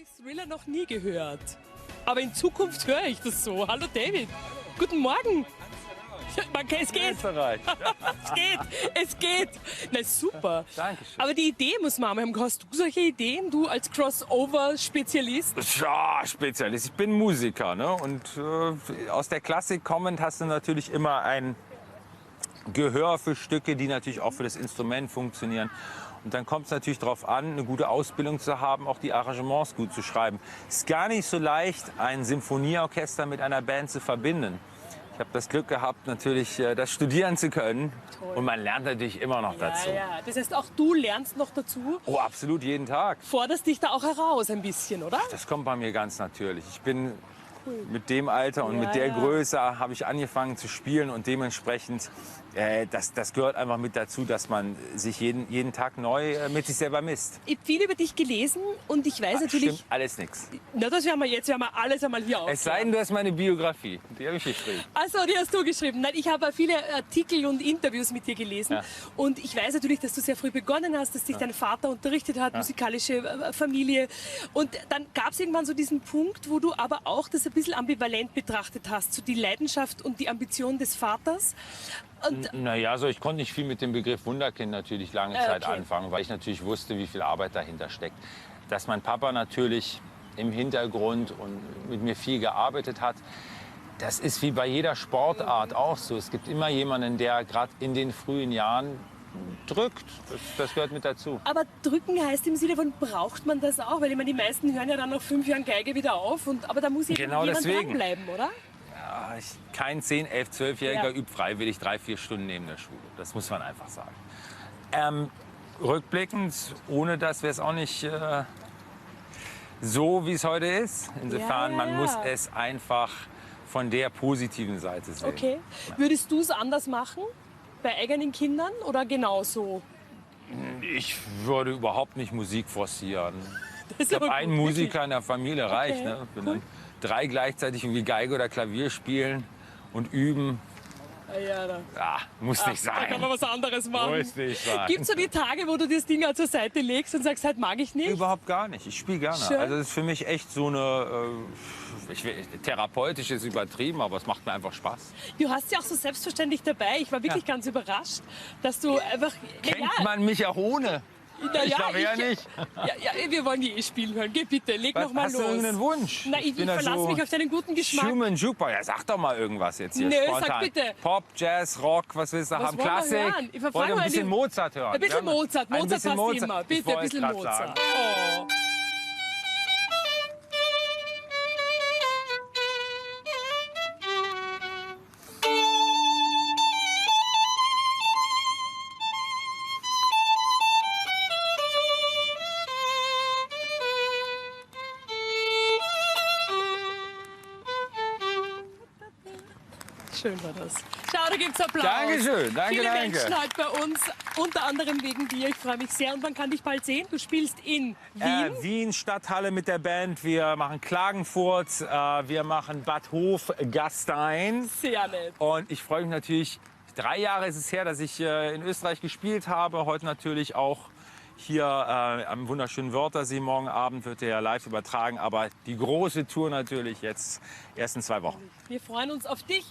Ich habe Thriller noch nie gehört. Aber in Zukunft höre ich das so. Hallo David. Guten Morgen. Es geht. Österreich. Es geht. Na super. Dankeschön. Aber die Idee muss man haben. Hast du solche Ideen, du als Crossover-Spezialist? Ja, Spezialist. Ich bin Musiker, ne? Und aus der Klassik kommend hast du natürlich immer ein Gehör für Stücke, die natürlich auch für das Instrument funktionieren. Und dann kommt es natürlich darauf an, eine gute Ausbildung zu haben, auch die Arrangements gut zu schreiben. Es ist gar nicht so leicht, ein Symphonieorchester mit einer Band zu verbinden. Ich habe das Glück gehabt, natürlich das studieren zu können. Toll. Und man lernt natürlich immer noch dazu. Ja. Das heißt, auch du lernst noch dazu. Oh, absolut, jeden Tag. Forderst dich da auch heraus ein bisschen, oder? Das kommt bei mir ganz natürlich. Ich bin mit dem Alter und mit der Ja. Größe habe ich angefangen zu spielen und dementsprechend, das gehört einfach mit dazu, dass man sich jeden Tag neu mit sich selber misst. Ich habe viel über dich gelesen und ich weiß natürlich... Stimmt alles nichts. Na, das werden wir alles einmal hier auf. Es sei denn, du hast meine Biografie, die habe ich geschrieben. Achso, die hast du geschrieben. Nein, ich habe viele Artikel und Interviews mit dir gelesen. Ja. Und ich weiß natürlich, dass du sehr früh begonnen hast, dass dich dein Vater unterrichtet hat, musikalische Familie. Und dann gab es irgendwann so diesen Punkt, wo du aber auch das ein bisschen ambivalent betrachtet hast, so die Leidenschaft und die Ambition des Vaters. Und Naja, also ich konnte nicht viel mit dem Begriff Wunderkind natürlich lange Zeit okay. anfangen, weil ich natürlich wusste, wie viel Arbeit dahinter steckt. Dass mein Papa natürlich im Hintergrund und mit mir viel gearbeitet hat, das ist wie bei jeder Sportart auch so. Es gibt immer jemanden, der gerade in den frühen Jahren drückt. Das gehört mit dazu. aber drücken heißt im Sinne von, braucht man das auch? Weil ich meine, die meisten hören ja dann nach 5 Jahren Geige wieder auf. Aber da muss Genau jemand deswegen. dranbleiben, oder? Ja, kein 10-, 11-, 12-Jähriger Ja. übt freiwillig 3-4 Stunden neben der Schule. Das muss man einfach sagen. Rückblickend, ohne das wäre es auch nicht so, wie es heute ist. Insofern, Ja, man ja. muss es einfach von der positiven Seite sehen. Okay. Würdest du es anders machen? Bei eigenen Kindern oder genauso? Ich würde überhaupt nicht Musik forcieren. Das Ich ist aber habe einen gut, Musiker in der Familie, reicht. Okay, Ne? Wenn dann 3 gleichzeitig irgendwie Geige oder Klavier spielen und üben, wirklich. Ja, da. muss nicht Da kann man sein. was anderes machen. Muss nicht sein. Gibt es so die Tage, wo du das Ding auch zur Seite legst und sagst, halt mag ich nicht? Überhaupt gar nicht. Ich spiele gerne. Schön. Also das ist für mich echt so eine, therapeutisch ist übertrieben, aber es macht mir einfach Spaß. Du hast ja auch so selbstverständlich dabei. Ich war wirklich ganz überrascht, dass du einfach... Kennt man mich auch ohne? Ich glaube eher nicht. Ja, wir wollen die eh spielen hören. Geh bitte, leg noch mal Hast los. du irgendeinen Wunsch? Na, ich bin da verlasse mich auf deinen guten Geschmack. Schumann, Jukebox. Ja, sag doch mal irgendwas jetzt hier. Nö, spontan. sag bitte. Pop, Jazz, Rock, was willst du Was haben? wollen wir Klassik? hören? Ich Wollt frage ihr mal ein bisschen eine- Mozart hören? Ein bisschen Ja, Mozart. ein Mozart bisschen passt immer. Ich Bitte, ein wollte bisschen grad Mozart. sagen. Oh. Schön war das. Schau, da gibt's Applaus. Dankeschön, danke, Viele danke. Menschen halt bei uns, unter anderem wegen dir. Ich freue mich sehr und man kann dich bald sehen. Du spielst in Wien. Wien, Stadthalle mit der Band. Wir machen Klagenfurt, wir machen Bad Hof, Gastein. Sehr nett. Und ich freue mich natürlich, 3 Jahre ist es her, dass ich in Österreich gespielt habe. Heute natürlich auch hier am wunderschönen Wörthersee. Morgen Abend wird der live übertragen. Aber die große Tour natürlich jetzt erst in 2 Wochen. Wir freuen uns auf dich.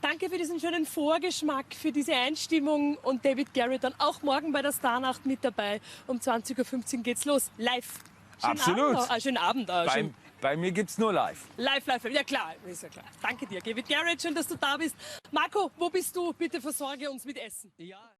Danke für diesen schönen Vorgeschmack, für diese Einstimmung. Und David Garrett dann auch morgen bei der Starnacht mit dabei. Um 20.15 Uhr geht's los. Live. Schönen Absolut. Abend. Schönen Abend. Bei mir gibt es nur live. Live. Ja klar, ist ja klar. Danke dir, David Garrett. Schön, dass du da bist. Marco, wo bist du? Bitte versorge uns mit Essen. Ja.